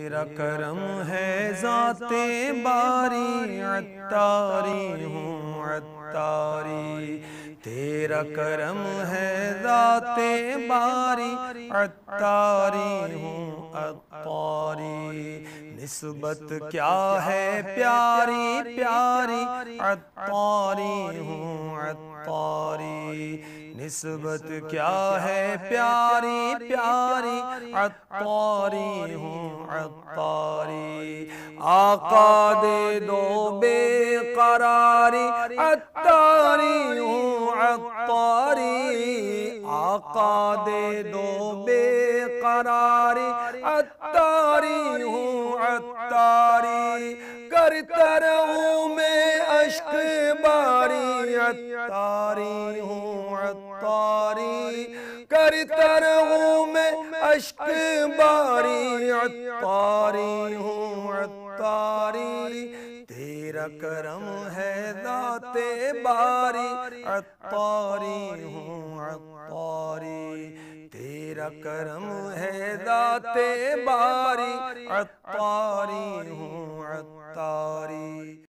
تیرا کرم ہے ذات باری، عطاری ہوں عطاری. تیرا کرم ہے ذات باری، عطاری ہوں عطاری. نسبت کیا ہے پیاری پیاری، عطاری ہوں عطاری. نسبت کیا ہے پیاری پیاری، عطاری ہوں عطاری. آقا دے دو بے قراری، عطاری ہوں عطاری. آقا دے دو بے قراری، عطاری ہوں عطاری. کرتا رہوں میں اشک باری، عطاری ہوں عطاری. کرتا رہوں میں اشک باری، عطاری ہوں عطاری. تیرا کرم ہے ذات باری، عطاری ہوں عطاری. تیرا کرم ہے ذات باری، عطاری ہوں عطاری.